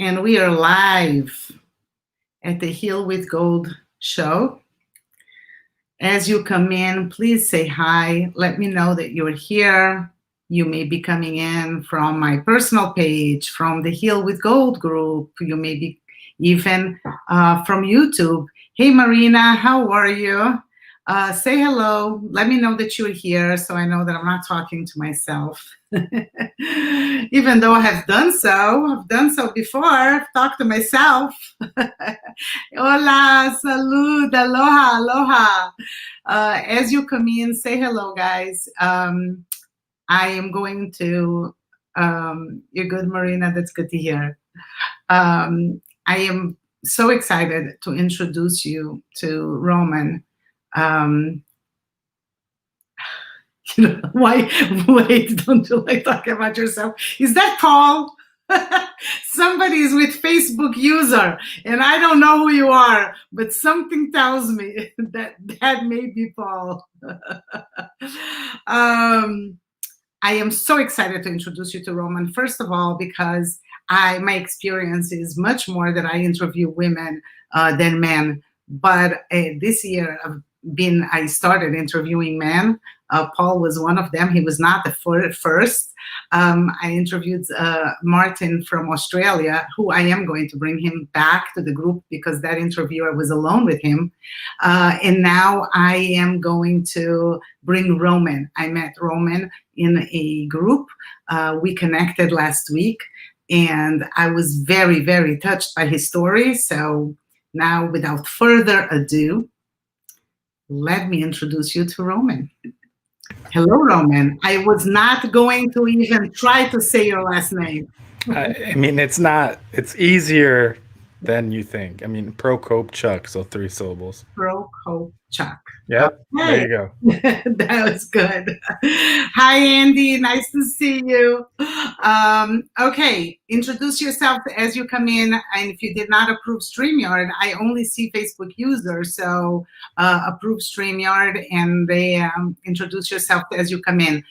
And we are live at the Heal with Gold show. As you come in, please say hi. Let me know that you're here. You may be coming in from my personal page, from the Heal with Gold group. You may be even from YouTube. Hey, Marina, how are you? Say hello. Let me know that you're here so I know that I'm not talking to myself. Even though I have done so. I've done so before. I've talked to myself. Hola, salud, aloha, aloha. As you come in, say hello, guys. I am going to, you're good, Marina. That's good to hear. I am so excited to introduce you to Roman. Why? Wait, don't you like talking about yourself? Is that Paul? Somebody is with Facebook user, and I don't know who you are, but something tells me that may be Paul. I am so excited to introduce you to Roman. First of all, because my experience is much more that I interview women than men. But this year, I started interviewing men. Paul was one of them. He was not the first. I interviewed Martin from Australia, who I am going to bring him back to the group because that interview I was alone with him. And now I am going to bring Roman. I met Roman in a group. We connected last week, and I was very, very touched by his story. So now, without further ado, let me introduce you to Roman. Hello, Roman. I was not going to even try to say your last name. I mean, it's easier than you think. I mean, Prokopchuk, so 3 syllables. Prokopchuk. Yep, Okay. there you go. That was good. Hi, Andy. Nice to see you. Okay, introduce yourself as you come in. And if you did not approve StreamYard, I only see Facebook users. So approve StreamYard and they introduce yourself as you come in.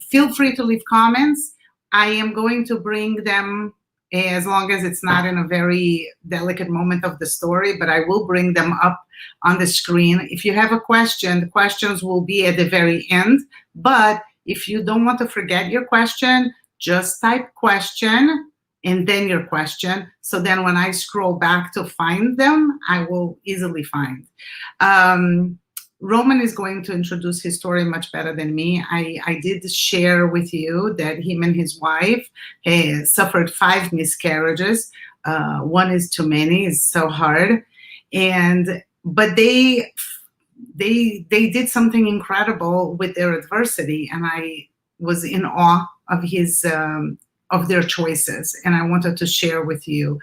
Feel free to leave comments. I am going to bring them as long as it's not in a very delicate moment of the story, but I will bring them up on the screen. If you have a question, the questions will be at the very end. But if you don't want to forget your question, just type question and then your question. So then when I scroll back to find them, I will easily find. Roman is going to introduce his story much better than me. I did share with you that him and his wife suffered 5 miscarriages. One is too many. It's so hard. But they did something incredible with their adversity, and I was in awe of their choices, and I wanted to share with you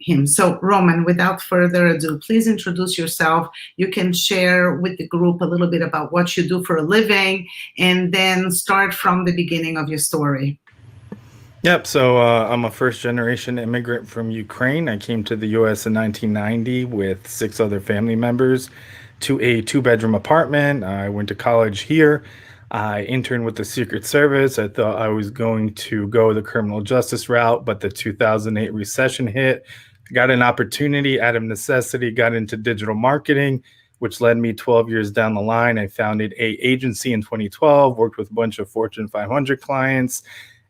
him. So Roman, without further ado, please introduce yourself. You can share with the group a little bit about what you do for a living, and then start from the beginning of your story. Yep, so I'm a first-generation immigrant from Ukraine. I came to the U.S. in 1990 with 6 other family members to a 2-bedroom apartment. I went to college here. I interned with the Secret Service. I thought I was going to go the criminal justice route, but the 2008 recession hit. I got an opportunity out of necessity, got into digital marketing, which led me 12 years down the line. I founded an agency in 2012, worked with a bunch of Fortune 500 clients,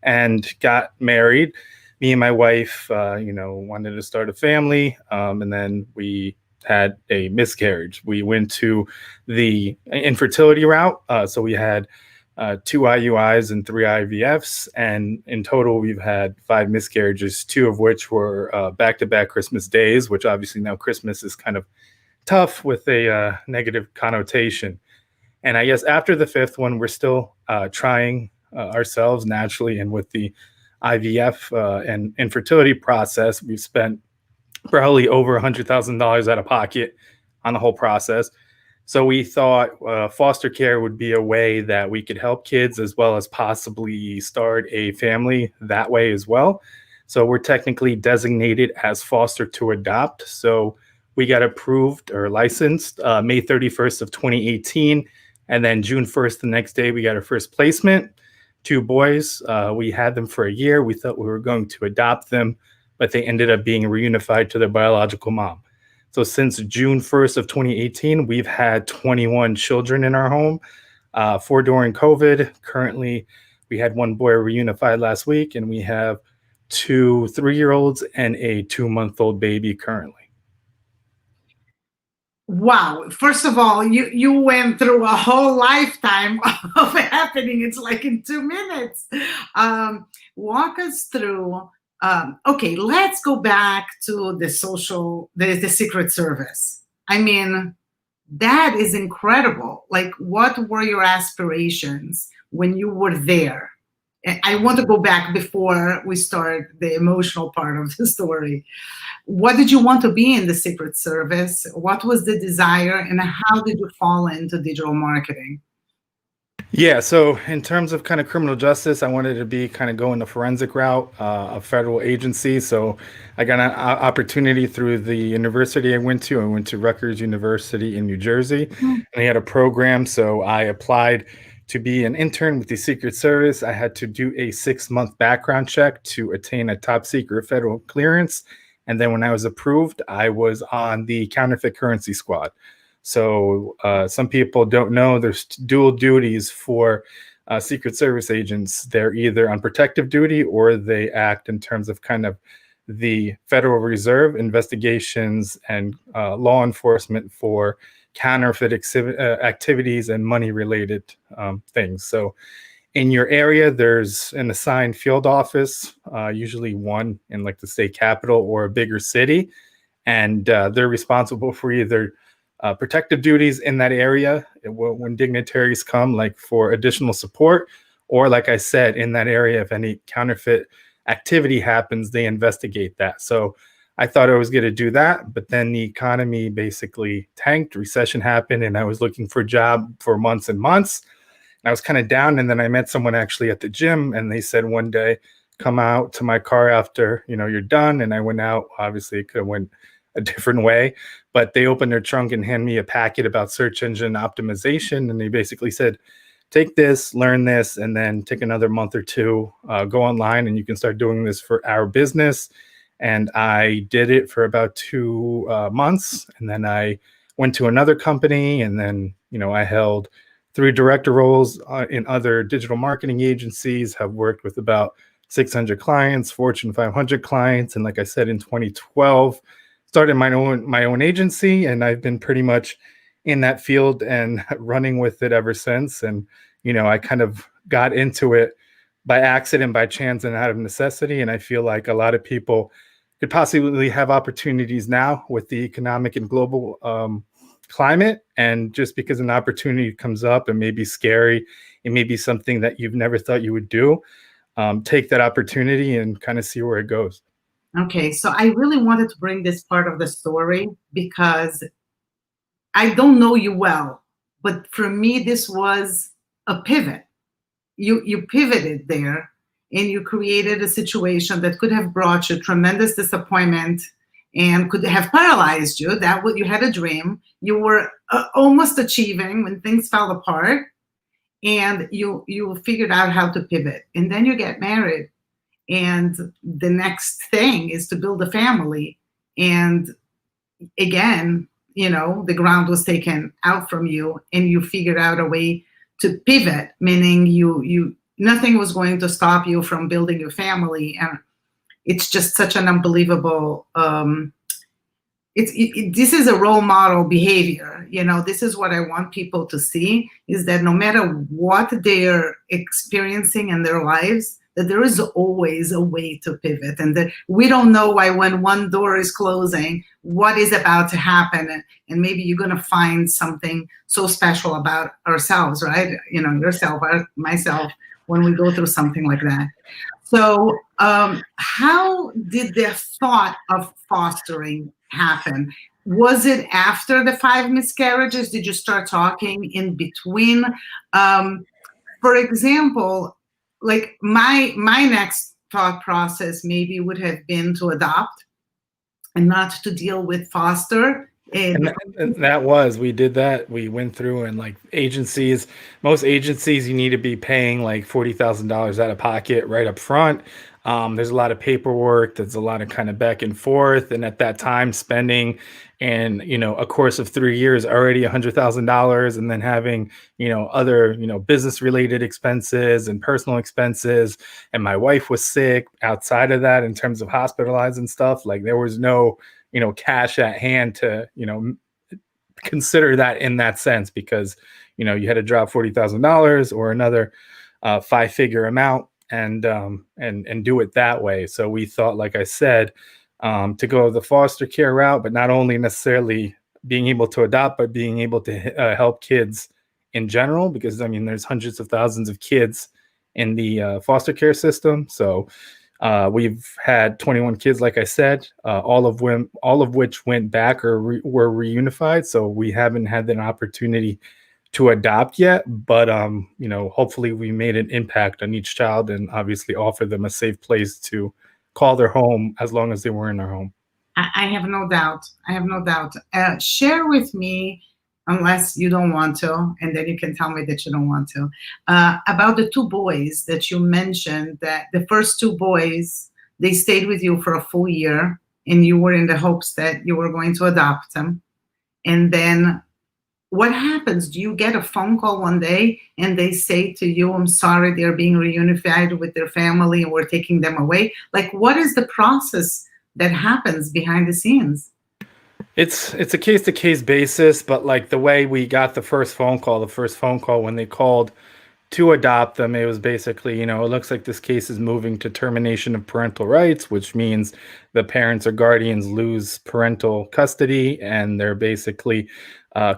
and got married. Me and my wife, wanted to start a family, and then we had a miscarriage. We went to the infertility route. So we had 2 IUIs and 3 IVFs. And in total, we've had 5 miscarriages, 2 of which were back-to-back Christmas days, which obviously now Christmas is kind of tough with a negative connotation. And I guess after the 5th one, we're still trying ourselves naturally. And with the IVF and infertility process, we've spent probably over $100,000 out of pocket on the whole process. So we thought foster care would be a way that we could help kids as well as possibly start a family that way as well. So we're technically designated as foster to adopt. So we got approved or licensed May 31st of 2018. And then June 1st, the next day, we got our first placement. 2 boys. We had them for a year. We thought we were going to adopt them. but they ended up being reunified to their biological mom. So since June 1st of 2018, we've had 21 children in our home, four during COVID. Currently, we had one boy reunified last week, and we have two 3-year-olds and a 2-month-old baby currently. Wow. First of all, you went through a whole lifetime of happening. It's like in 2 minutes. Walk us through. Okay, let's go back to the Secret Service. I mean, that is incredible. Like, what were your aspirations when you were there? I want to go back before we start the emotional part of the story. What did you want to be in the Secret Service? What was the desire, and how did you fall into digital marketing? Yeah, so in terms of kind of criminal justice, I wanted to be kind of going the forensic route, a federal agency. So I got an opportunity through the university I went to. I went to Rutgers University in New Jersey, and they had a program. So I applied to be an intern with the Secret Service. I had to do a 6-month background check to attain a top secret federal clearance. And then when I was approved, I was on the counterfeit currency squad. So some people don't know there's dual duties for Secret Service agents. They're either on protective duty or they act in terms of kind of the Federal Reserve investigations and law enforcement for counterfeit activities and money related things. So in your area, there's an assigned field office, usually one in like the state capital or a bigger city. And they're responsible for either protective duties in that area when dignitaries come, like for additional support, or like I said, in that area, if any counterfeit activity happens, they investigate that. So I thought I was going to do that, but then the economy basically tanked, recession happened, and I was looking for a job for months and months. And I was kind of down, and then I met someone actually at the gym, and they said one day, come out to my car after you're done. And I went out. Obviously, it could have went a different way, but they opened their trunk and handed me a packet about search engine optimization, and they basically said, take this, learn this, and then take another month or two, go online, and you can start doing this for our business. And I did it for about 2 months, and then I went to another company, and then I held 3 director roles in other digital marketing agencies, have worked with about 600 clients, Fortune 500 clients, and like I said, in 2012, started my own agency, and I've been pretty much in that field and running with it ever since. And I kind of got into it by accident, by chance, and out of necessity. And I feel like a lot of people could possibly have opportunities now with the economic and global climate. And just because an opportunity comes up, it may be scary, it may be something that you've never thought you would do, take that opportunity and kind of see where it goes. Okay, so I really wanted to bring this part of the story because I don't know you well, but for me, this was a pivot. You pivoted there, and you created a situation that could have brought you tremendous disappointment and could have paralyzed you. You had a dream. You were almost achieving when things fell apart, and you figured out how to pivot. And then you get married. And the next thing is to build a family. And again, the ground was taken out from you, and you figured out a way to pivot, meaning you nothing was going to stop you from building your family. And it's just such an unbelievable, this is a role model behavior. This is what I want people to see, is that no matter what they're experiencing in their lives, that there is always a way to pivot, and that we don't know why when one door is closing, what is about to happen. And maybe you're going to find something so special about ourselves, right? Yourself, myself, when we go through something like that. So how did the thought of fostering happen? Was it after the 5 miscarriages? Did you start talking in between? For example, like my next thought process maybe would have been to adopt and not to deal with foster. And we did that. We went through, and like most agencies, you need to be paying like $40,000 out of pocket right up front. There's a lot of paperwork. There's a lot of kind of back and forth. And at that time, spending in a course of 3 years already $100,000, and then having other business related expenses and personal expenses. And my wife was sick outside of that in terms of hospitalized and stuff. Like there was no cash at hand to consider that in that sense, because you had to drop $40,000 or another five-figure amount, and do it that way. So we thought, like I said, to go the foster care route, but not only necessarily being able to adopt, but being able to help kids in general, because I mean there's hundreds of thousands of kids in the foster care system. So we've had 21 kids, like I said, all of which went back or were reunified. So we haven't had an opportunity to adopt yet, but hopefully we made an impact on each child, and obviously offer them a safe place to call their home as long as they were in their home. I have no doubt. I have no doubt. Share with me, unless you don't want to, and then you can tell me that you don't want to, about the two boys that you mentioned, that the first two boys, they stayed with you for a full year, and you were in the hopes that you were going to adopt them. And then what happens? Do you get a phone call one day and they say to you, I'm sorry, they're being reunified with their family and we're taking them away? Like, what is the process that happens behind the scenes? It's a case to case basis, but like the way we got the first phone call when they called to adopt them, it was basically, it looks like this case is moving to termination of parental rights, which means the parents or guardians lose parental custody, and they're basically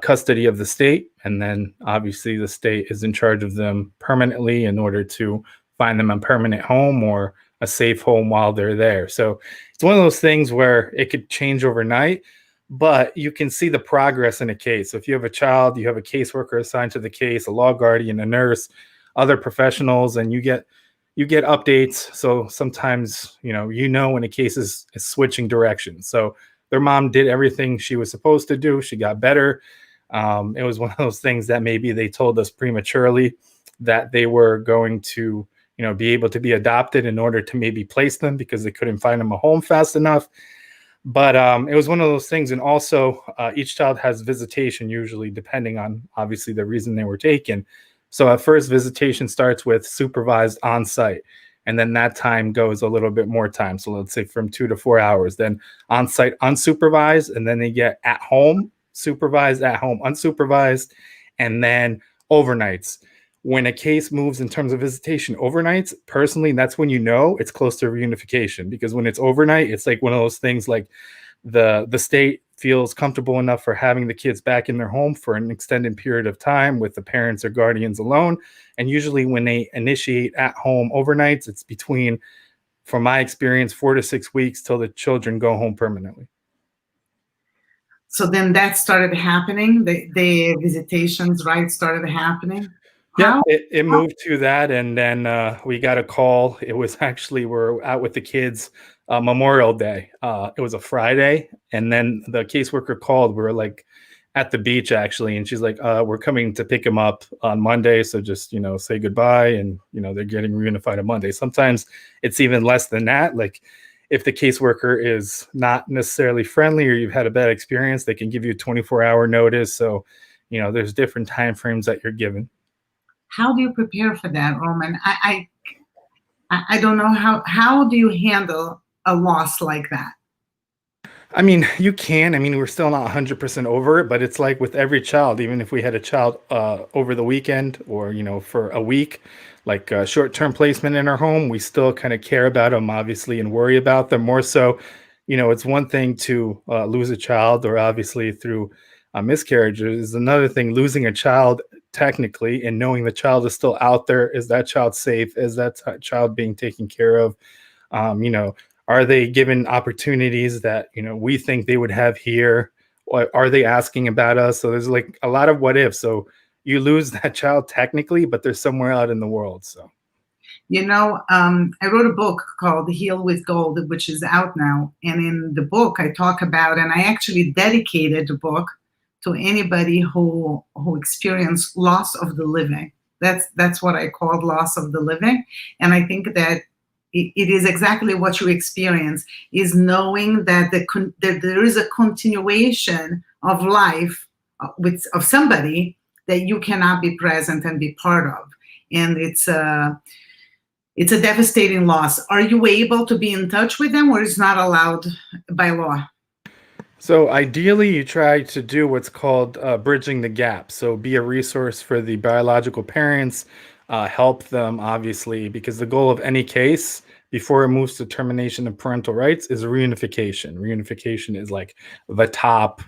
custody of the state. And then obviously the state is in charge of them permanently in order to find them a permanent home or a safe home while they're there. So it's one of those things where it could change overnight, but you can see the progress in a case. So if you have a child, you have a caseworker assigned to the case, a law guardian, a nurse, other professionals, and you get updates. So sometimes, when a case is switching directions. So their mom did everything she was supposed to do. She got better. It was one of those things that maybe they told us prematurely that they were going to, be able to be adopted in order to maybe place them, because they couldn't find them a home fast enough. But it was one of those things. And also each child has visitation, usually depending on obviously the reason they were taken. So at first, visitation starts with supervised on-site, and then that time goes a little bit more time. So let's say from 2 to 4 hours, then on-site unsupervised, and then they get at home supervised, at home unsupervised, and then overnights. When a case moves in terms of visitation overnights, personally, that's when it's close to reunification, because when it's overnight, it's like one of those things like the state feels comfortable enough for having the kids back in their home for an extended period of time with the parents or guardians alone. And usually when they initiate at home overnights, it's between, from my experience, 4 to 6 weeks till the children go home permanently. So then that started happening. The visitations, right, started happening. Yeah, it moved to that, and then we got a call. It was actually, we're out with the kids Memorial Day. It was a Friday, and then the caseworker called. We were like at the beach actually, and she's like, "We're coming to pick him up on Monday, so just say goodbye." And they're getting reunified on Monday. Sometimes it's even less than that. Like if the caseworker is not necessarily friendly or you've had a bad experience, they can give you a 24-hour notice. So there's different time frames that you're given. How do you prepare for that, Roman? I don't know how do you handle a loss like that? I mean, you can. I mean, we're still not 100% over it, but it's like with every child, even if we had a child over the weekend or, for a week, like short-term placement in our home, we still kind of care about them, obviously, and worry about them more so. It's one thing to lose a child, or obviously through miscarriages. Is another thing losing a child technically and knowing the child is still out there. Is that child safe? Is that child being taken care of? Are they given opportunities that we think they would have here? Or are they asking about us? So there's like a lot of what if. So you lose that child technically, but they're somewhere out in the world. So I wrote a book called Heal with Gold, which is out now. And in the book, I talk about, and I actually dedicated the book to anybody who experienced loss of the living. That's what I called loss of the living. And I think that it is exactly what you experience, is knowing that that there is a continuation of life of somebody that you cannot be present and be part of. And it's a devastating loss. Are you able to be in touch with them, or is not allowed by law? So ideally, you try to do what's called bridging the gap. So be a resource for the biological parents, help them, obviously, because the goal of any case before it moves to termination of parental rights is reunification. Reunification is like the top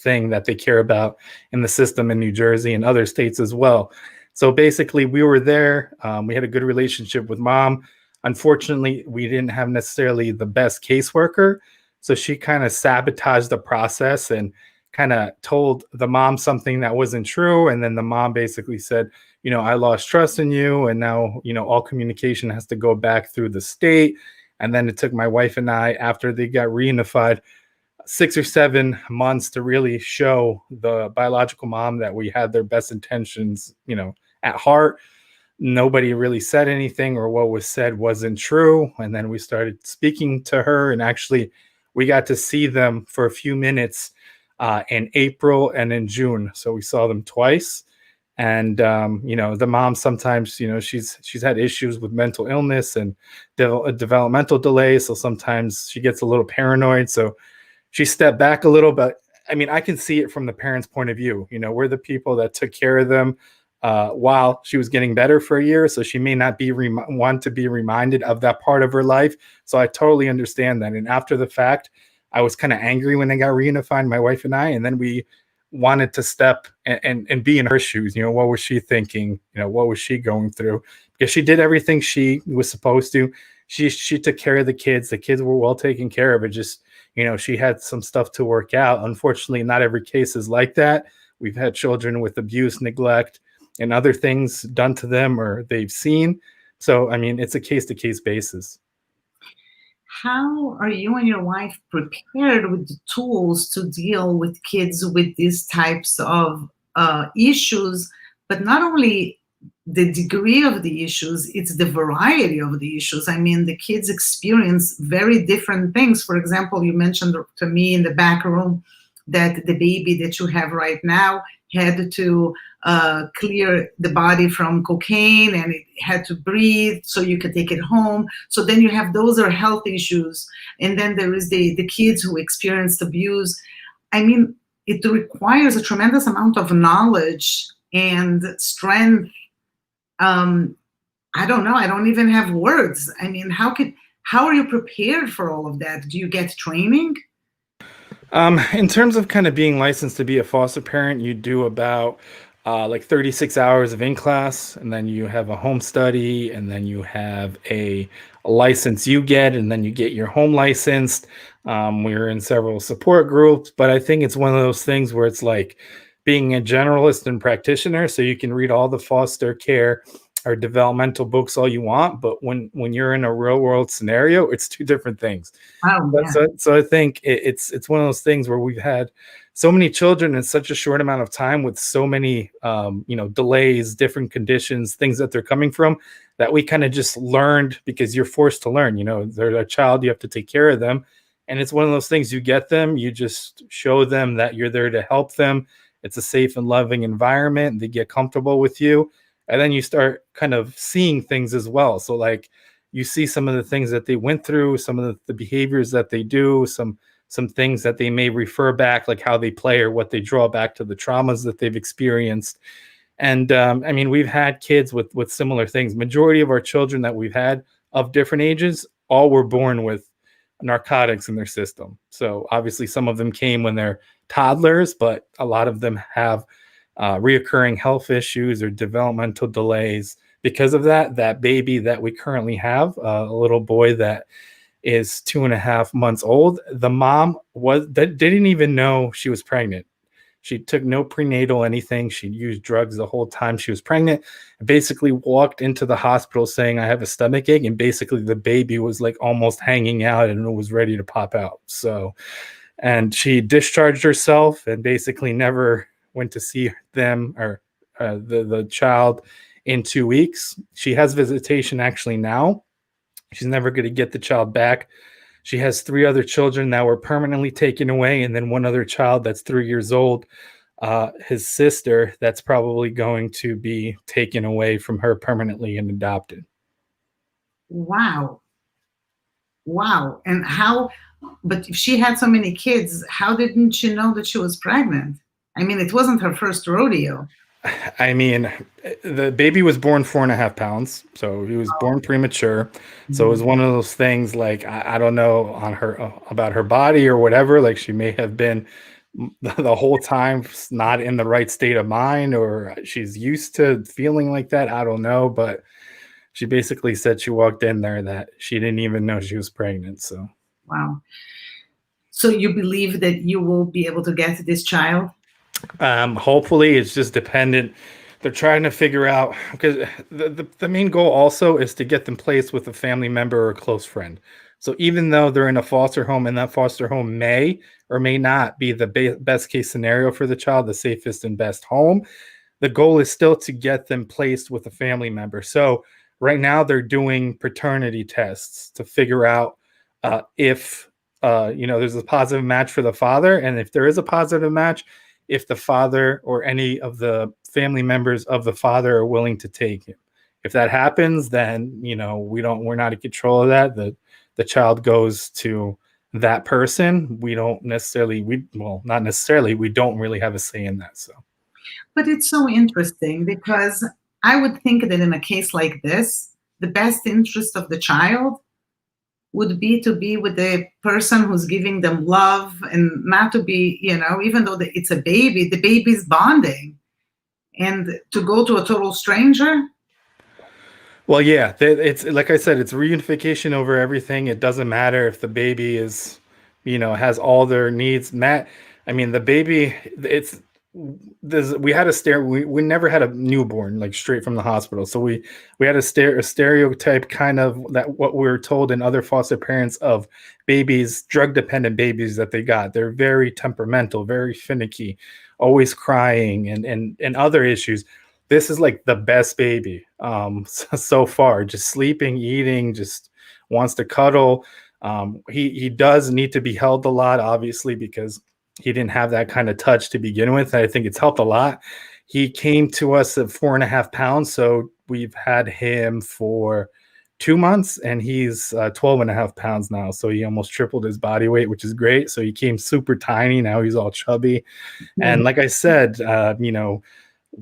thing that they care about in the system in New Jersey and other states as well. So basically, we were there. We had a good relationship with mom. Unfortunately, we didn't have necessarily the best caseworker. So she kind of sabotaged the process and kind of told the mom something that wasn't true. And then the mom basically said, I lost trust in you. And now, all communication has to go back through the state. And then it took my wife and I, after they got reunified, 6 or 7 months to really show the biological mom that we had their best intentions, at heart. Nobody really said anything, or what was said wasn't true. And then we started speaking to her, and actually we got to see them for a few minutes in April and in June. So we saw them twice. And the mom sometimes, she's had issues with mental illness and developmental delays. So sometimes she gets a little paranoid. So she stepped back a little. But I mean, I can see it from the parents' point of view. We're the people that took care of them while she was getting better for a year. So she may not be want to be reminded of that part of her life. So I totally understand that. And after the fact, I was kind of angry when they got reunified, my wife and I, and then we wanted to step and be in her shoes. What was she thinking? What was she going through? Because she did everything she was supposed to. She took care of the kids. The kids were well taken care of. It just, she had some stuff to work out. Unfortunately, not every case is like that. We've had children with abuse, neglect, and other things done to them or they've seen. So, I mean, it's a case-to-case basis. How are you and your wife prepared with the tools to deal with kids with these types of issues? But not only the degree of the issues, it's the variety of the issues. I mean, the kids experience very different things. For example, you mentioned to me in the back room that the baby that you have right now had to clear the body from cocaine, and it had to breathe so you could take it home. So then you have those are health issues. And then there is the kids who experienced abuse. I mean, it requires a tremendous amount of knowledge and strength. I don't know. I don't even have words. I mean, how are you prepared for all of that? Do you get training? In terms of kind of being licensed to be a foster parent, you do about like 36 hours of in class, and then you have a home study, and then you have a license you get, and then you get your home licensed. We're in several support groups, but I think it's one of those things where it's like being a generalist and practitioner. So you can read all the foster care or developmental books all you want, but when you're in a real world scenario, it's two different things. Oh, yeah. So I think it's one of those things where we've had so many children in such a short amount of time with so many delays, different conditions, things that they're coming from, that we kind of just learned, because you're forced to learn. They're a child, you have to take care of them, and it's one of those things. You get them, you just show them that you're there to help them. It's a safe and loving environment. They get comfortable with you, and then you start kind of seeing things as well. So like, you see some of the things that they went through, some of the behaviors that they do, some things that they may refer back, like how they play or what they draw back to the traumas that they've experienced. And I mean, we've had kids with similar things. Majority of our children that we've had of different ages, all were born with narcotics in their system. So obviously some of them came when they're toddlers, but a lot of them have reoccurring health issues or developmental delays. Because of that baby that we currently have, a little boy that is 2.5 months old, the mom didn't even know she was pregnant. She took no prenatal anything. She used drugs the whole time she was pregnant, and basically walked into the hospital saying, "I have a stomach ache," and basically the baby was like almost hanging out and was ready to pop out. So, and she discharged herself and basically never went to see them or the child in 2 weeks. She has visitation actually now, She's never going to get the child back. She has three other children that were permanently taken away, and then one other child that's 3 years old, his sister, that's probably going to be taken away from her permanently and adopted. Wow. Wow. And how, but if she had so many kids, how didn't she know that she was pregnant? I mean, it wasn't her first rodeo. I mean, the baby was born 4.5 pounds, so he was born premature. So it was Mhm. one of those things like I don't know on her about her body or whatever. Like she may have been the whole time not in the right state of mind, or she's used to feeling like that. I don't know, but she basically said she walked in there that she didn't even know she was pregnant. So Wow. So you believe that you will be able to get this child? hopefully, it's just dependent. They're trying to figure out because the main goal also is to get them placed with a family member or a close friend. So even though they're in a foster home and that foster home may or may not be the best case scenario for the child, the safest and best home, the goal is still to get them placed with a family member. So right now they're doing paternity tests to figure out if there's a positive match for the father, and if there is a positive match, if the father or any of the family members of the father are willing to take him. If that happens, then we're not in control of that. The child goes to that person. We don't necessarily we well not necessarily we don't really have a say in that. So But it's so interesting because I would think that in a case like this, the best interest of the child would be to be with the person who's giving them love and not to be, even though it's a baby, the baby's bonding. And to go to a total stranger, well, yeah, it's like I said, it's reunification over everything. It doesn't matter if the baby is, has all their needs met. I mean, the baby, it's we had we never had a newborn like straight from the hospital. So we had a stereotype kind of that what we were told in other foster parents of babies, drug dependent babies that they got. They're very temperamental, very finicky, always crying and other issues. This is like the best baby so far, just sleeping, eating, just wants to cuddle. He does need to be held a lot, obviously, because he didn't have that kind of touch to begin with. I think it's helped a lot. He came to us at 4.5 pounds, so we've had him for 2 months, and he's 12.5 pounds now. So he almost tripled his body weight, which is great. So he came super tiny. Now he's all chubby. And like I said,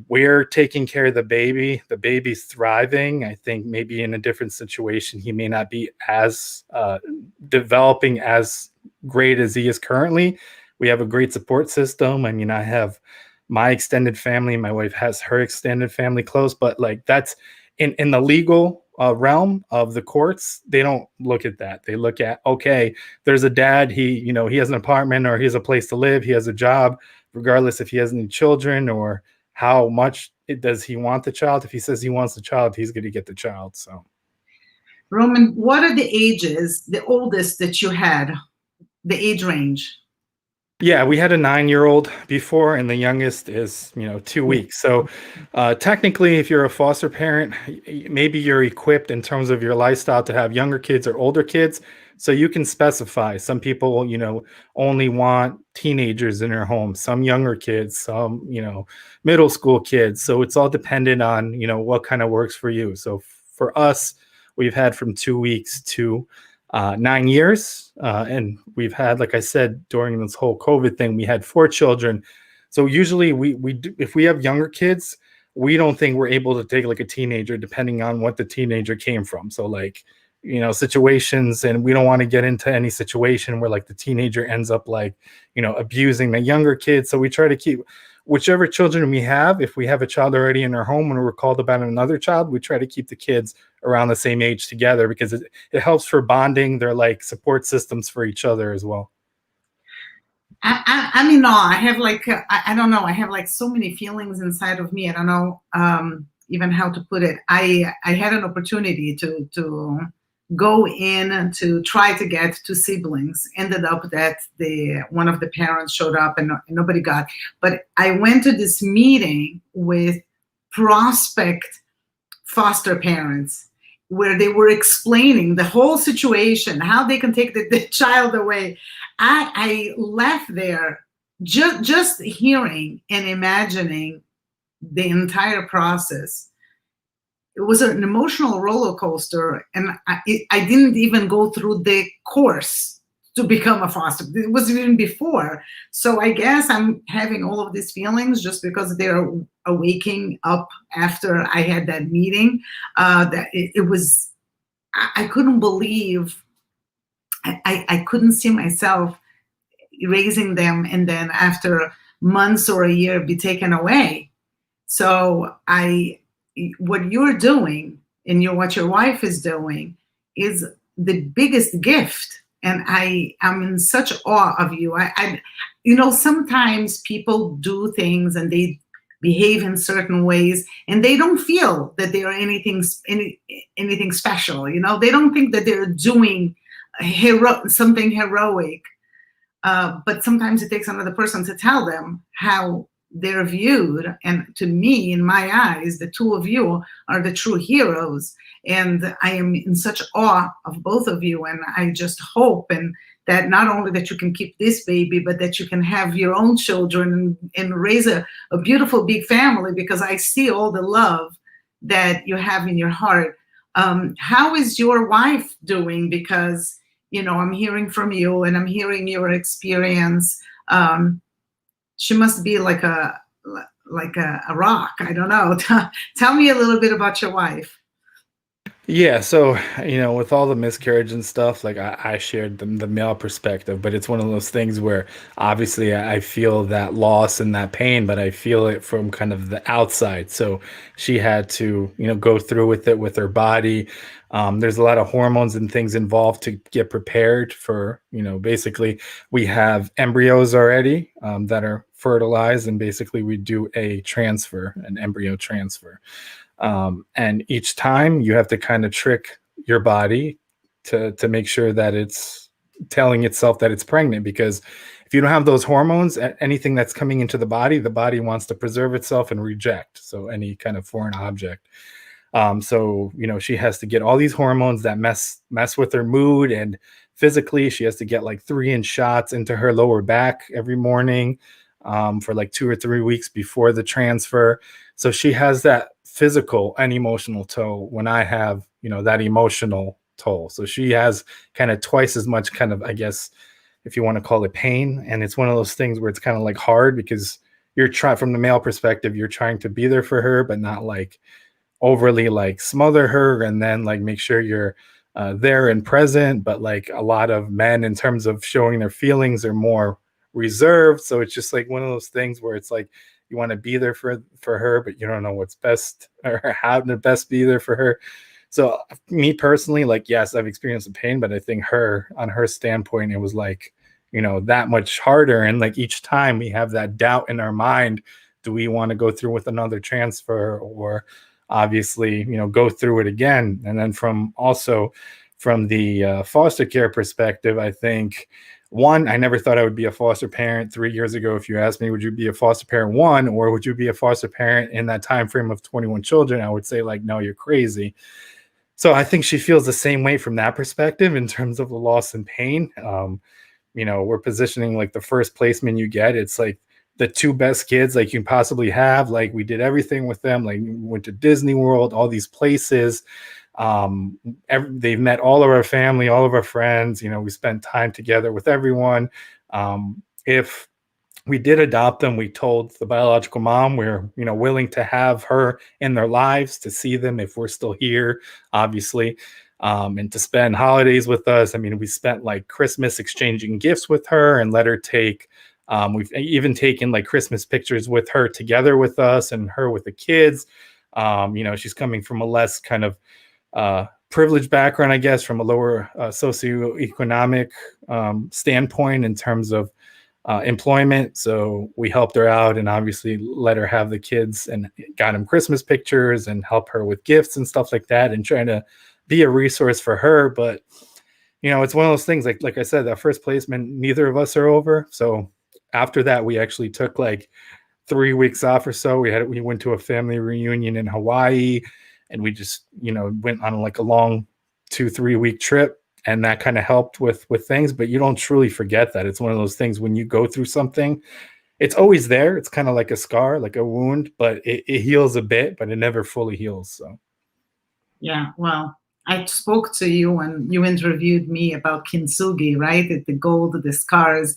we're taking care of the baby. The baby's thriving. I think maybe in a different situation, he may not be as developing as great as he is currently. We have a great support system. I mean, I have my extended family. My wife has her extended family close, but like that's in the legal realm of the courts. They don't look at that. They look at, okay, there's a dad. He has an apartment or he has a place to live. He has a job, regardless if he has any children or how much does he want the child. If he says he wants the child, he's going to get the child. So Roman, what are the ages, the oldest that you had, the age range? yeah, we had a 9-year-old before, and the youngest is 2 weeks. So technically, if you're a foster parent, maybe you're equipped in terms of your lifestyle to have younger kids or older kids. So you can specify. Some people, only want teenagers in their home. Some younger kids. Some, middle school kids. So it's all dependent on what kind of works for you. So for us, we've had from 2 weeks to 9 years. And we've had, like I said, during this whole COVID thing, we had 4 children. So usually we do, if we have younger kids, we don't think we're able to take like a teenager, depending on what the teenager came from. So like, situations, and we don't want to get into any situation where like the teenager ends up like, abusing the younger kids. So we try to keep whichever children we have. If we have a child already in our home and we're called about another child, we try to keep the kids around the same age together because it helps for bonding. They're like support systems for each other as well. I'm in awe. I have like, I don't know, I have like so many feelings inside of me. I don't know even how to put it. I had an opportunity to go in to try to get two siblings. Ended up that one of the parents showed up and nobody got. But I went to this meeting with prospect foster parents, where they were explaining the whole situation, how they can take the child away. I left there just hearing and imagining the entire process. It was an emotional roller coaster, and I didn't even go through the course to become a foster. It was even before. So I guess I'm having all of these feelings just because they're waking up after I had that meeting. That it was, I couldn't believe, I couldn't see myself raising them and then after months or a year be taken away. So what you're doing and what your wife is doing is the biggest gift. And I am in such awe of you. Sometimes people do things and they behave in certain ways and they don't feel that they are anything special. They don't think that they're doing something heroic. But sometimes it takes another person to tell them how they're viewed. And to me, in my eyes, the two of you are the true heroes. And I am in such awe of both of you. And I just hope that not only that you can keep this baby, but that you can have your own children and raise a beautiful big family, because I see all the love that you have in your heart. How is your wife doing? Because I'm hearing from you and I'm hearing your experience. She must be like a rock. I don't know. Tell me a little bit about your wife. Yeah, so with all the miscarriage and stuff, like I shared the male perspective, but it's one of those things where obviously I feel that loss and that pain, but I feel it from kind of the outside. So she had to, go through with it with her body. There's a lot of hormones and things involved to get prepared for, basically we have embryos already that are fertilized, and basically we do an embryo transfer. And each time you have to kind of trick your body to make sure that it's telling itself that it's pregnant, because if you don't have those hormones, anything that's coming into the body wants to preserve itself and reject. So any kind of foreign object. So she has to get all these hormones that mess with her mood, and physically she has to get like 3-inch shots into her lower back every morning for like 2 or 3 weeks before the transfer. So she has that physical and emotional toll when I have, that emotional toll. So she has kind of twice as much kind of, I guess, if you want to call it pain. And it's one of those things where it's kind of like hard because you're trying, from the male perspective, you're trying to be there for her, but not like overly like smother her and then like make sure you're there and present. But like a lot of men, in terms of showing their feelings, are more reserved. So it's just like one of those things where it's like you want to be there for her, but you don't know what's best or how to best be there for her. So me personally, like, yes, I've experienced the pain, but I think on her standpoint, it was like, that much harder. And like each time we have that doubt in our mind, do we want to go through with another transfer, or obviously, go through it again? And then from the foster care perspective, I think, one, I never thought I would be a foster parent 3 years ago. If you asked me, would you be a foster parent one, or would you be a foster parent in that time frame of 21 children? I would say like, no, you're crazy. So I think she feels the same way from that perspective in terms of the loss and pain. We're positioning like the first placement you get. It's like the two best kids like you can possibly have. Like we did everything with them. Like we went to Disney World, all these places. They've met all of our family, all of our friends. We spent time together with everyone. If we did adopt them, we told the biological mom we're willing to have her in their lives, to see them if we're still here, obviously, and to spend holidays with us. I mean, we spent like Christmas exchanging gifts with her and let her take. We've even taken like Christmas pictures with her together with us and her with the kids. She's coming from a less kind of privileged background, I guess, from a lower socioeconomic standpoint in terms of employment. So we helped her out and obviously let her have the kids and got them Christmas pictures and help her with gifts and stuff like that, and trying to be a resource for her. But it's one of those things, like I said, that first placement, neither of us are over. So after that, we actually took like 3 weeks off or so. We went to a family reunion in Hawaii, and we just, went on like a long 2-3 week trip, and that kind of helped with things. But you don't truly forget that. It's one of those things when you go through something, it's always there. It's kind of like a scar, like a wound, but it heals a bit, but it never fully heals. So Yeah, well, I spoke to you when you interviewed me about kintsugi, right? The gold, the scars.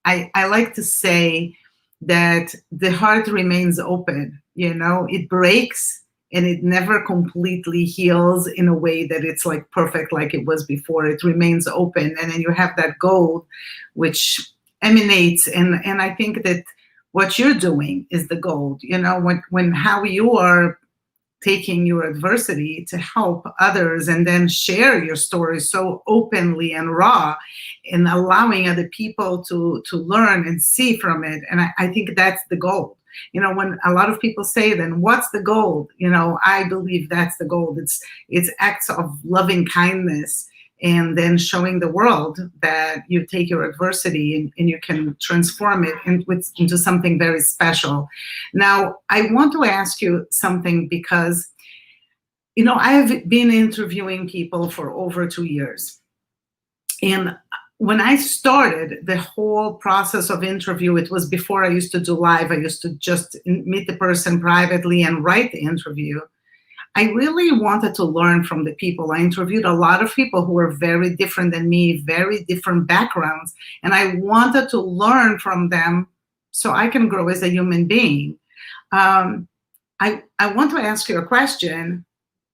I like to say that the heart remains open. It breaks and it never completely heals in a way that it's like perfect like it was before. It remains open, and then you have that gold which emanates. And I think that what you're doing is the gold. When how you are taking your adversity to help others and then share your story so openly and raw, and allowing other people to learn and see from it. And I think that's the goal. When a lot of people say, then what's the goal? I believe that's the goal. It's acts of loving kindness, and then showing the world that you take your adversity and you can transform it into something very special. Now, I want to ask you something, because, I have been interviewing people for over 2 years. And when I started the whole process of interview, it was before I used to do live. I used to just meet the person privately and write the interview. I really wanted to learn from the people. I interviewed a lot of people who were very different than me, very different backgrounds, and I wanted to learn from them so I can grow as a human being. I want to ask you a question,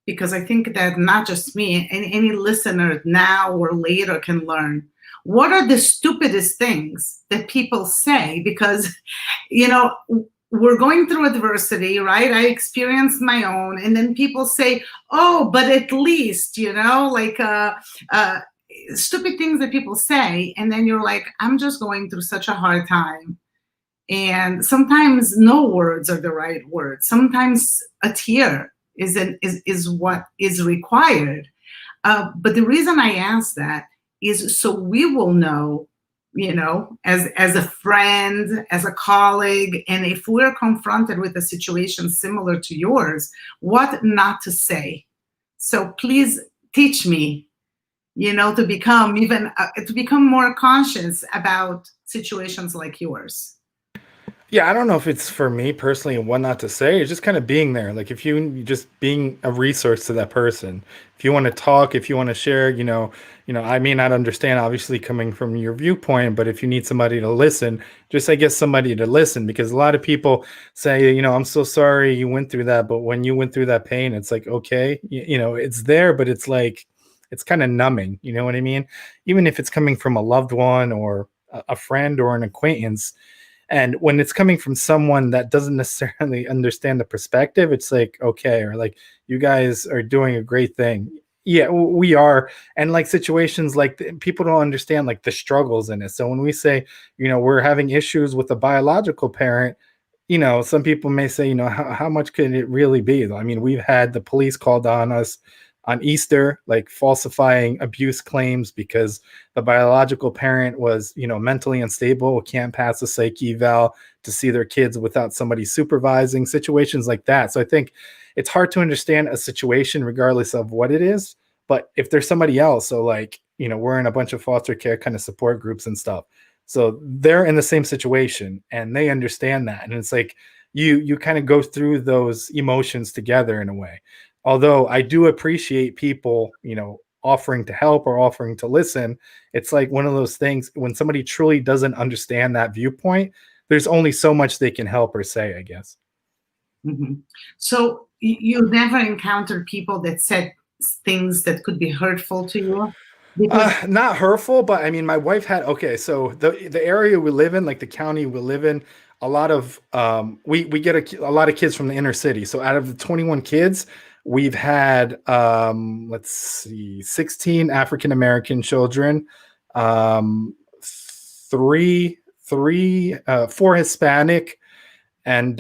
because I think that not just me, any listener now or later can learn. What are the stupidest things that people say? Because, we're going through adversity, right? I experienced my own, and then people say, "Oh, but at least," stupid things that people say, and then you're like, "I'm just going through such a hard time." And sometimes no words are the right words. Sometimes a tear is what is required. But the reason I ask that is so we will know, as a friend, as a colleague, and if we're confronted with a situation similar to yours, what not to say. So please teach me, to become more conscious about situations like yours. yeah, I don't know if it's for me personally and what not to say. It's just kind of being there. Like if you just being a resource to that person. If you want to talk, if you want to share, I may not understand obviously coming from your viewpoint, but if you need somebody to listen, just I guess somebody to listen, because a lot of people say, I'm so sorry you went through that, but when you went through that pain, it's like, okay, it's there, but it's like it's kind of numbing, you know what I mean? Even if it's coming from a loved one or a friend or an acquaintance. And when it's coming from someone that doesn't necessarily understand the perspective, it's like, okay, or like, you guys are doing a great thing. Yeah, we are. And like situations like people don't understand like the struggles in it. So when we say, we're having issues with a biological parent, some people may say, how much could it really be? I mean, we've had the police called on us on Easter, like falsifying abuse claims because the biological parent was, mentally unstable, can't pass a psych eval to see their kids without somebody supervising, situations like that. So I think it's hard to understand a situation regardless of what it is. But if there's somebody else, so like, we're in a bunch of foster care kind of support groups and stuff. So they're in the same situation and they understand that. And it's like you kind of go through those emotions together in a way. Although I do appreciate people, offering to help or offering to listen. It's like one of those things when somebody truly doesn't understand that viewpoint, there's only so much they can help or say, I guess. Mm-hmm. So you never encountered people that said things that could be hurtful to you? Because Not hurtful, but I mean, my wife had, okay, so the area we live in, like the county we live in, a lot of we get a lot of kids from the inner city. So out of the 21 kids, we've had let's see, 16 African American children, um, four Hispanic, and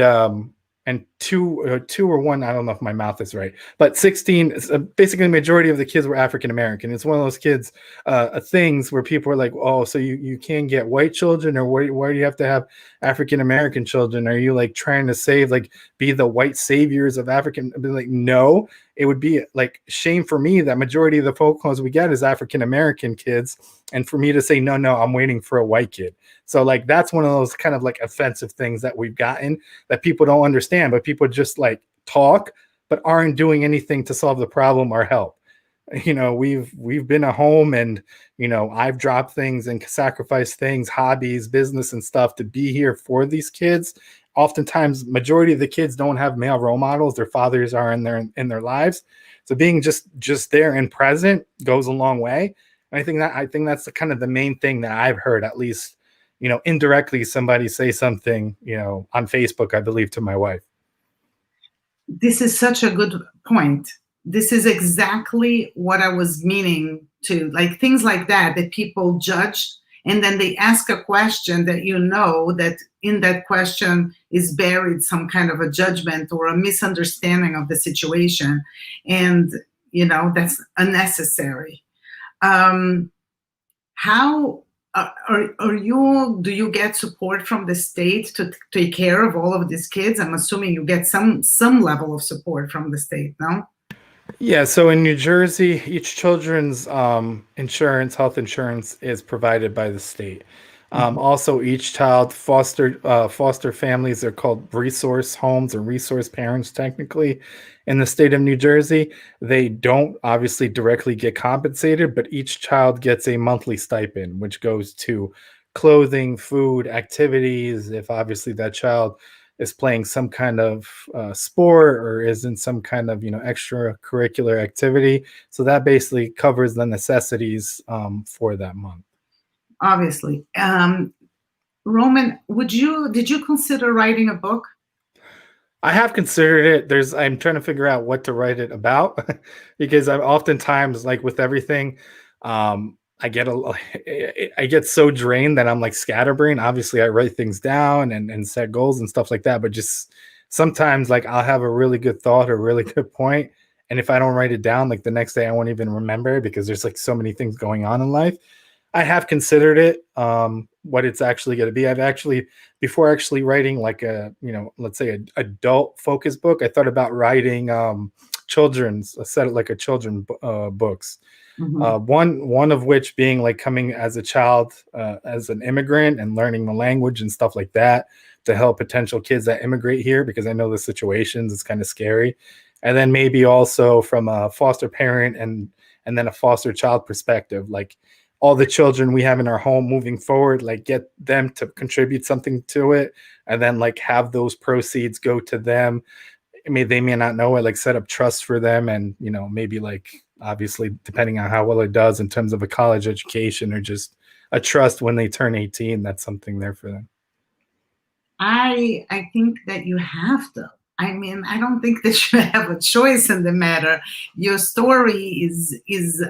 two or one. I don't know if my mouth is right, but 16. Basically, the majority of the kids were African American. It's one of those kids things where people are like, "Oh, so you can't get white children, or why do you have to have African American children? Are you like trying to save like be the white saviors of African?" I'd be like, no, it would be like shame for me that majority of the phone calls we get is African American kids, and for me to say no, I'm waiting for a white kid. So like that's one of those kind of like offensive things that we've gotten that people don't understand, but people just like talk but aren't doing anything to solve the problem or help. We've been a home, and I've dropped things and sacrificed things, hobbies, business and stuff to be here for these kids. Oftentimes majority of the kids don't have male role models. Their fathers are in their lives, so being just there and present goes a long way. And I think that's the kind of the main thing that I've heard, at least indirectly, somebody say something on Facebook, I believe, to my wife. This is such a good point. This is exactly what I was meaning to, like things like that people judge, and then they ask a question that that in that question is buried some kind of a judgment or a misunderstanding of the situation. And, that's unnecessary. How do you get support from the state to take care of all of these kids? I'm assuming you get some level of support from the state, no? Yeah, so in New Jersey, each children's health insurance is provided by the state. Mhm. Also, each child foster families are called resource homes or resource parents, technically, in the state of New Jersey. They don't obviously directly get compensated, but each child gets a monthly stipend, which goes to clothing, food, activities. If obviously that child is playing some kind of sport or is in some kind of extracurricular activity, so that basically covers the necessities for that month. Obviously. Roman, did you consider writing a book? I have considered it. I'm trying to figure out what to write it about because I'm oftentimes like with everything, I get I get so drained that I'm like scatterbrain. Obviously, I write things down and set goals and stuff like that, but just sometimes like I'll have a really good thought or a really good point, and if I don't write it down, like the next day I won't even remember it because there's like so many things going on in life. I have considered it, what it's actually going to be. I've actually, before actually writing like let's say an adult focus book, I thought about writing children's, a set of like a children books. Mhm. One of which being like coming as a child, as an immigrant and learning the language and stuff like that to help potential kids that immigrate here, because I know the situations, it's kind of scary. And then maybe also from a foster parent and then a foster child perspective, like all the children we have in our home moving forward, like get them to contribute something to it, and then like have those proceeds go to them. They may not know it, like set up trusts for them, and maybe like obviously depending on how well it does in terms of a college education or just a trust when they turn 18, that's something there for them. I think that you have to. I mean, I don't think that you have a choice in the matter. Your story is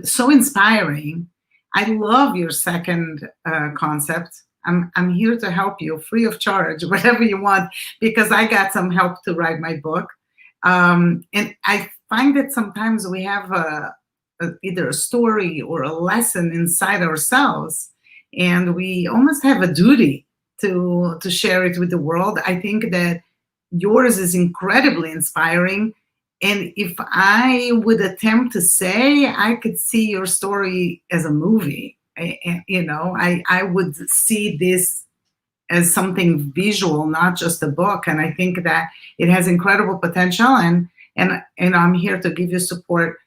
so inspiring. I love your second concept. I'm here to help you free of charge, whatever you want, because I got some help to write my book. And I find that sometimes we have either a story or a lesson inside ourselves, and we almost have a duty to share it with the world. I think that yours is incredibly inspiring. And if I would attempt to say, I could see your story as a movie. I would see this as something visual, not just a book. And I think that it has incredible potential. And I'm here to give you support,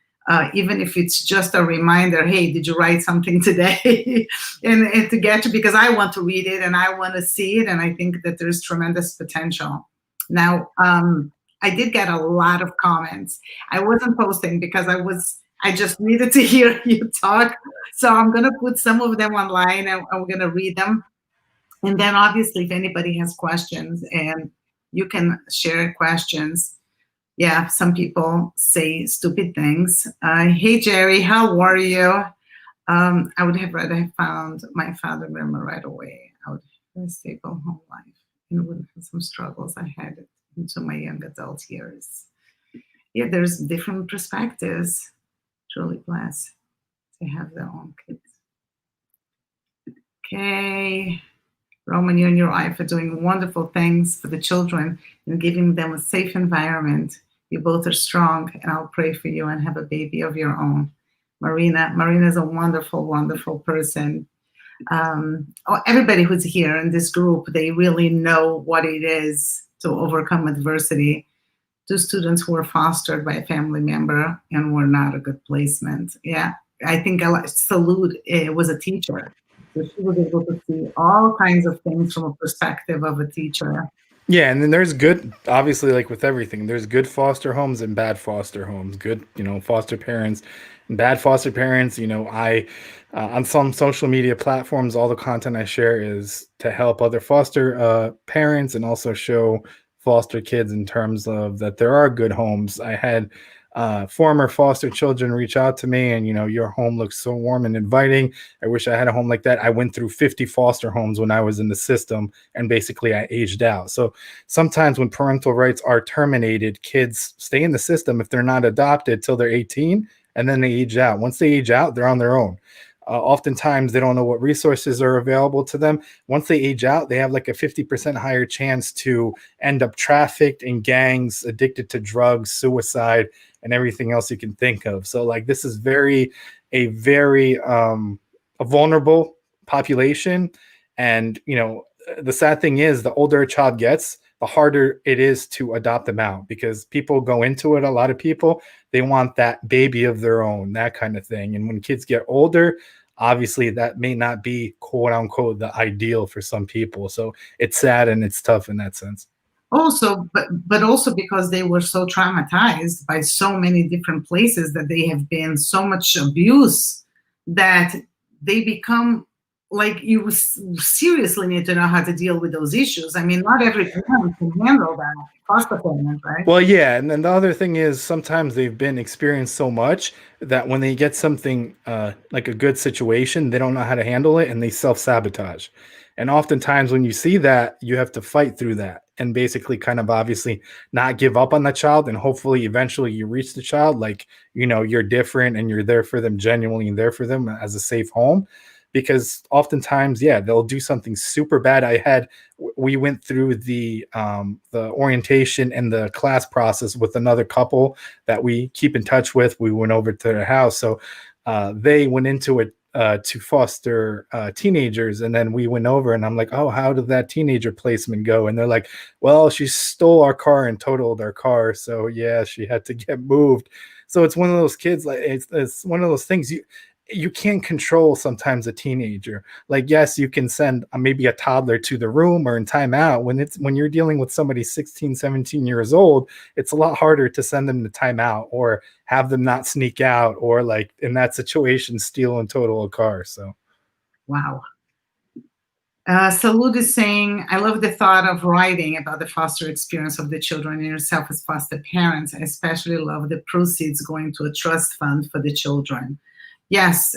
even if it's just a reminder. Hey, did you write something today? and to get you, because I want to read it and I want to see it. And I think that there's tremendous potential. Now, I did get a lot of comments. I wasn't posting because I just needed to hear you talk. So I'm going to put some of them online and I'm going to read them. And then obviously if anybody has questions, and you can share questions. Yeah, some people say stupid things. Hey, Jerry, how are you? I would have rather have found my father grandma right away. I would have a stable home life and wouldn't have some struggles. I had it. into my young adult years. Yeah, there's different perspectives. Truly blessed to have their own kids. Okay. Roman, you and your wife are doing wonderful things for the children and giving them a safe environment. You both are strong, and I'll pray for you and have a baby of your own. Marina is a wonderful, wonderful person. Everybody who's here in this group, they really know what it is to overcome adversity. Two students who were fostered by a family member and were not a good placement. Yeah, I think Salud was a teacher. So she was able to see all kinds of things from a perspective of a teacher. Yeah, and then there's good, obviously, like with everything, there's good foster homes and bad foster homes. Good, foster parents and bad foster parents. On some social media platforms, all the content I share is to help other foster parents and also show foster kids in terms of that there are good homes. I had former foster children reach out to me, and your home looks so warm and inviting. I wish I had a home like that. I went through 50 foster homes when I was in the system, and basically I aged out. So sometimes when parental rights are terminated, kids stay in the system if they're not adopted till they're 18, and then they age out. Once they age out, they're on their own. Oftentimes they don't know what resources are available to them. Once they age out, they have like a 50% higher chance to end up trafficked in gangs, addicted to drugs, suicide, and everything else you can think of. So like this is a very a vulnerable population. And the sad thing is, the older a child gets, the harder it is to adopt them out, because people go into it, a lot of people, they want that baby of their own, that kind of thing. And when kids get older, obviously that may not be quote unquote the ideal for some people. So it's sad and it's tough in that sense. Also, but also because they were so traumatized by so many different places that they have been so much abuse that they become like, you seriously need to know how to deal with those issues. I mean, not every parent can handle that. Foster parent, right? Well, yeah, and then the other thing is sometimes they've been experienced so much that when they get something like a good situation, they don't know how to handle it and they self-sabotage. And oftentimes when you see that, you have to fight through that and basically kind of obviously not give up on the child, and hopefully eventually you reach the child like, you're different and you're there for them, genuinely there for them as a safe home. Because oftentimes, yeah, they'll do something super bad. We went through the orientation and the class process with another couple that we keep in touch with. We went over to their house. So they went into it to foster teenagers. And then we went over and I'm like, oh, how did that teenager placement go? And they're like, well, she stole our car and totaled our car. So yeah, she had to get moved. So it's one of those kids, like it's one of those things you can't control sometimes a teenager. Like, yes, you can send maybe a toddler to the room or in timeout. When you're dealing with somebody 16, 17 years old, it's a lot harder to send them to timeout or have them not sneak out, or like in that situation, steal and total a car. So, wow. Salud is saying, I love the thought of writing about the foster experience of the children and yourself as foster parents. I especially love the proceeds going to a trust fund for the children. Yes,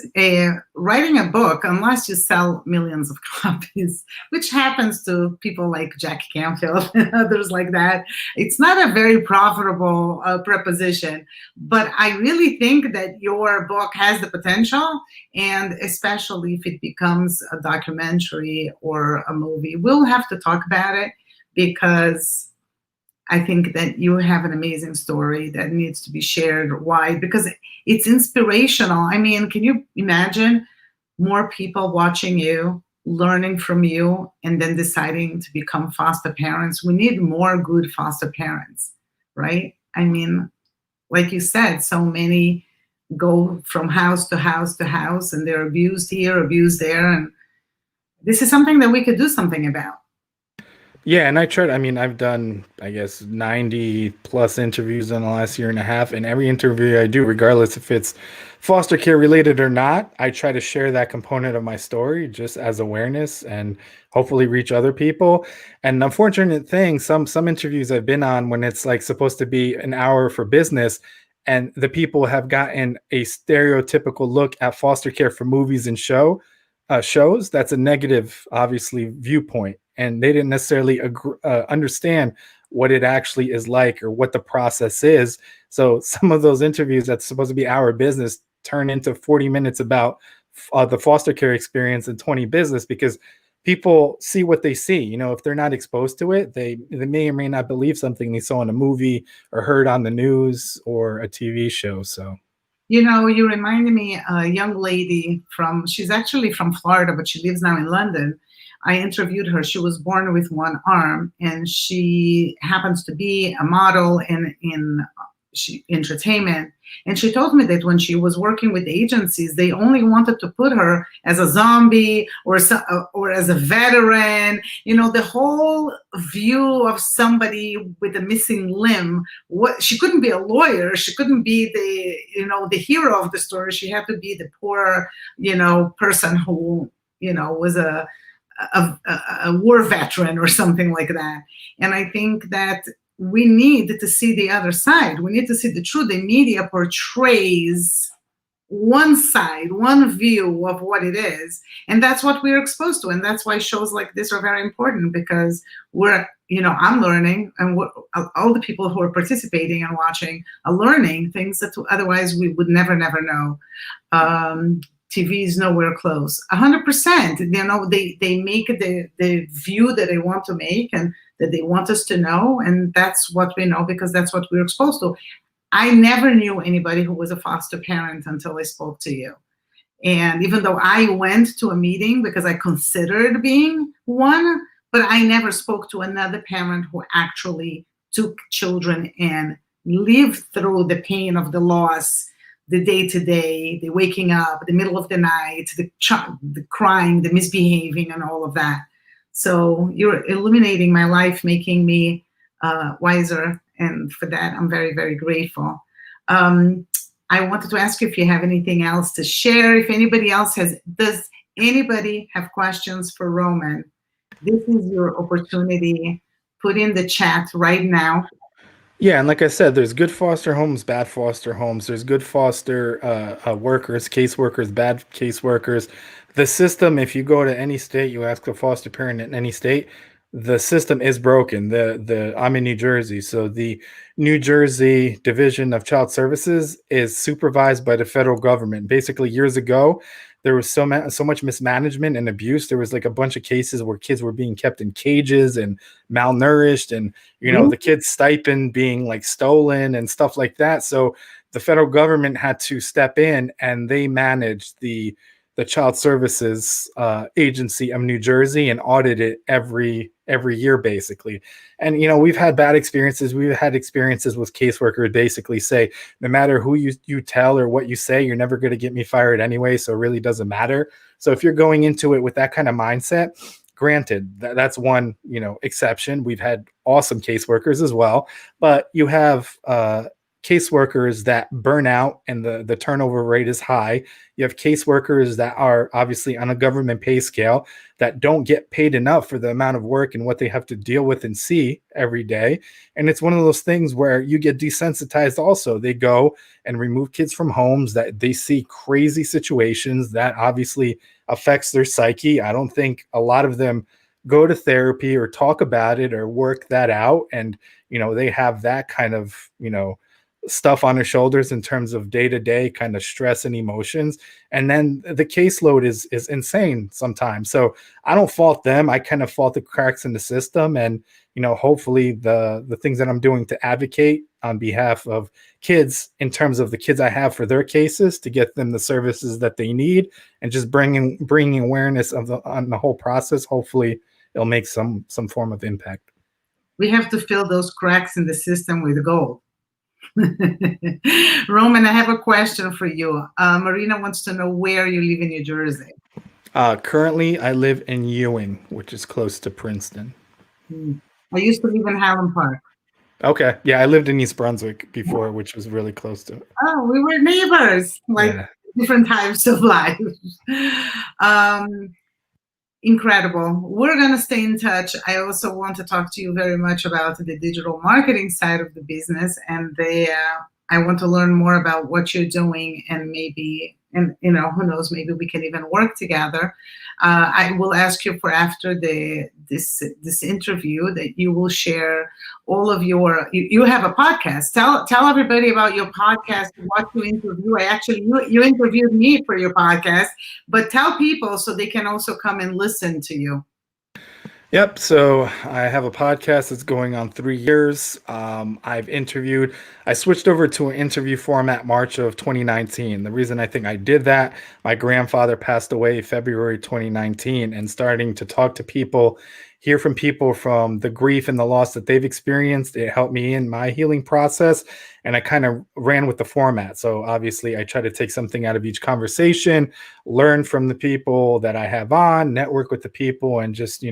writing a book, unless you sell millions of copies, which happens to people like Jack Canfield and others like that, it's not a very profitable proposition. But I really think that your book has the potential, and especially if it becomes a documentary or a movie, we'll have to talk about it, because I think that you have an amazing story that needs to be shared wide, because it's inspirational. I mean, can you imagine more people watching you, learning from you, and then deciding to become foster parents? We need more good foster parents, right? I mean, like you said, so many go from house to house to house, and they're abused here, abused there. And this is something that we could do something about. yeah, and I've done, I guess, 90 plus interviews in the last year and a half. And every interview I do, regardless if it's foster care related or not, I try to share that component of my story just as awareness and hopefully reach other people. And the unfortunate thing, some interviews I've been on, when it's like supposed to be an hour for business, and the people have gotten a stereotypical look at foster care for movies and shows, that's a negative, obviously, viewpoint. And they didn't necessarily understand what it actually is like or what the process is. So some of those interviews that's supposed to be our business turn into 40 minutes about the foster care experience and 20 business, because people see what they see. You know, if they're not exposed to it, they may or may not believe something they saw in a movie or heard on the news or a TV show. So You know, you reminded me a young lady she's actually from Florida, but she lives now in London. I interviewed her. She was born with one arm, and she happens to be a model in entertainment. And she told me that when she was working with agencies, they only wanted to put her as a zombie or as a veteran. You know, the whole view of somebody with a missing limb. What, she couldn't be a lawyer. She couldn't be the hero of the story. She had to be the poor, person who, was a war veteran or something like that. And I think that we need to see the other side. We need to see the truth. The media portrays one side, one view of what it is. And that's what we're exposed to. And that's why shows like this are very important, because I'm learning, and all the people who are participating and watching are learning things that otherwise we would never know. TV is nowhere close. 100%. They make the view that they want to make and that they want us to know, and that's what we know because that's what we're exposed to. I never knew anybody who was a foster parent until I spoke to you. And even though I went to a meeting because I considered being one, but I never spoke to another parent who actually took children and lived through the pain of the loss, the day-to-day, the waking up, the middle of the night, the crying, the misbehaving, and all of that. So you're illuminating my life, making me wiser. And for that, I'm very, very grateful. I wanted to ask you if you have anything else to share. If anybody else does anybody have questions for Roman? This is your opportunity. Put in the chat right now. yeah, and like I said, there's good foster homes, bad foster homes. There's good foster workers, caseworkers, bad caseworkers. The system, if you go to any state, you ask a foster parent in any state, the system is broken. I'm in New Jersey, so the New Jersey Division of Child Services is supervised by the federal government. Basically, years ago, there was so much mismanagement and abuse. There was like a bunch of cases where kids were being kept in cages and malnourished, and the kids' stipend being like stolen and stuff like that. So the federal government had to step in, and they managed the Child Services Agency of New Jersey and audit it every year, basically. And we've had bad experiences. We've had experiences with caseworkers basically say, no matter who you tell or what you say, you're never going to get me fired anyway, so it really doesn't matter. So if you're going into it with that kind of mindset, granted, that's one exception. We've had awesome caseworkers as well, but you have caseworkers that burn out and the turnover rate is high. You have caseworkers that are obviously on a government pay scale that don't get paid enough for the amount of work and what they have to deal with and see every day. And it's one of those things where you get desensitized also. They go and remove kids from homes that they see crazy situations that obviously affects their psyche. I don't think a lot of them go to therapy or talk about it or work that out. And, they have that kind of, stuff on their shoulders in terms of day-to-day kind of stress and emotions. And then the caseload is insane sometimes. So I don't fault them. I kind of fault the cracks in the system. And, hopefully the things that I'm doing to advocate on behalf of kids in terms of the kids I have for their cases to get them the services that they need and just bringing awareness on the whole process, hopefully it'll make some form of impact. We have to fill those cracks in the system with gold. Roman, I have a question for you. Marina wants to know where you live in New Jersey. Currently, I live in Ewing, which is close to Princeton. I used to live in Highland Park. Okay. Yeah, I lived in East Brunswick before, which was really close to it. Oh, we were neighbors, different types of life. Incredible. We're going to stay in touch. I also want to talk to you very much about the digital marketing side of the business. And I want to learn more about what you're doing and maybe and who knows, maybe we can even work together. I will ask you for after this interview that you will share all of you have a podcast. Tell everybody about your podcast, what you interview. You interviewed me for your podcast, but tell people so they can also come and listen to you. Yep. So I have a podcast that's going on 3 years. I switched over to an interview format March of 2019. The reason I think I did that, my grandfather passed away February 2019, and starting to talk to people, hear from people from the grief and the loss that they've experienced, it helped me in my healing process. And I kind of ran with the format. So obviously I try to take something out of each conversation, learn from the people that I have on, network with the people, and just,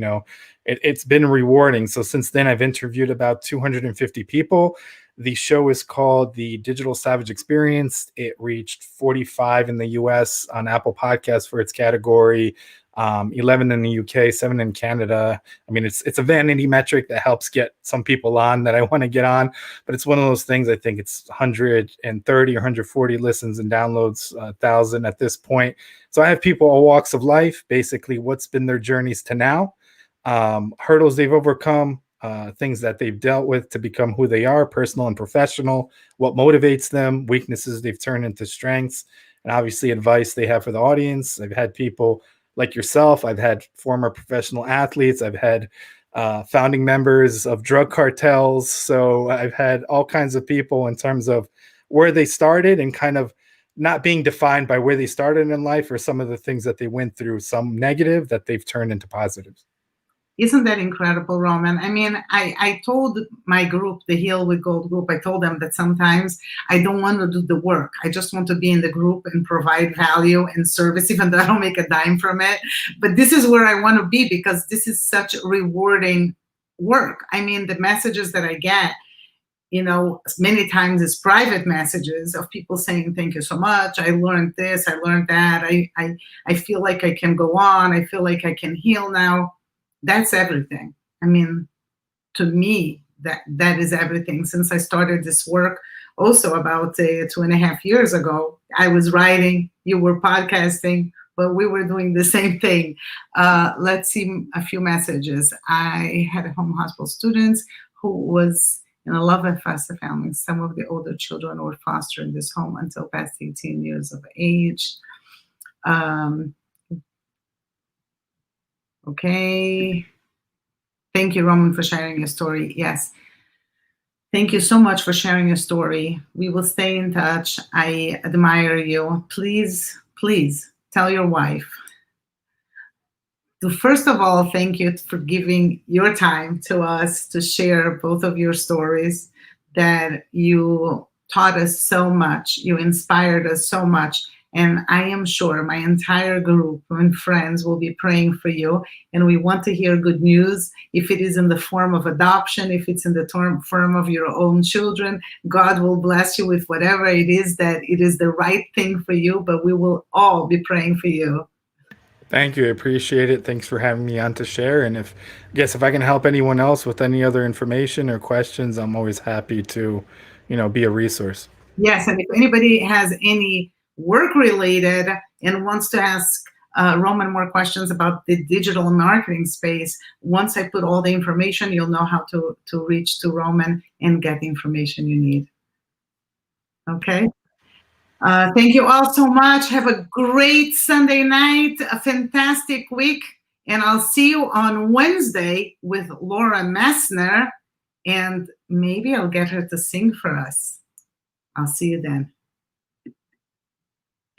it's been rewarding. So since then, I've interviewed about 250 people. The show is called The Digital Savage Experience. It reached 45 in the US on Apple Podcasts for its category, 11 in the UK, 7 in Canada. I mean, it's a vanity metric that helps get some people on that I want to get on, but it's one of those things. I think it's 130 or 140 listens and downloads, 1,000 at this point. So I have people all walks of life, basically what's been their journeys to now, hurdles they've overcome, things that they've dealt with to become who they are, personal and professional, what motivates them, weaknesses they've turned into strengths, and obviously advice they have for the audience. I've had people like yourself. I've had former professional athletes. I've had founding members of drug cartels. So I've had all kinds of people in terms of where they started and kind of not being defined by where they started in life or some of the things that they went through, some negative that they've turned into positives. Isn't that incredible, Roman? I mean, I told my group, the Heal with Gold group, I told them that sometimes I don't want to do the work. I just want to be in the group and provide value and service, even though I don't make a dime from it. But this is where I want to be because this is such rewarding work. I mean, the messages that I get, many times it's private messages of people saying, thank you so much. I learned this, I learned that. I feel like I can go on. I feel like I can heal now. That's everything. I mean, to me, that is everything. Since I started this work also about 2.5 years ago, I was writing, you were podcasting, but we were doing the same thing. Let's see a few messages. I had a home hospital students who was in a love and foster family. Some of the older children were fostered in this home until past 18 years of age. Okay. Thank you, Roman, for sharing your story. Yes. Thank you so much for sharing your story. We will stay in touch. I admire you. Please, please tell your wife to, first of all, thank you for giving your time to us to share both of your stories, that you taught us so much. You inspired us so much. And I am sure my entire group and friends will be praying for you. And we want to hear good news. If it is in the form of adoption, if it's in the form of your own children, God will bless you with whatever it is that it is the right thing for you. But we will all be praying for you. Thank you. I appreciate it. Thanks for having me on to share. And if I can help anyone else with any other information or questions, I'm always happy to, be a resource. Yes. And if anybody has any work related and wants to ask Roman more questions about the digital marketing space, once I put all the information, you'll know how to reach to Roman and get the information you need. Okay. Thank you all so much. Have a great Sunday night, a fantastic week, and I'll see you on Wednesday with Laura Messner, and maybe I'll get her to sing for us. I'll see you then.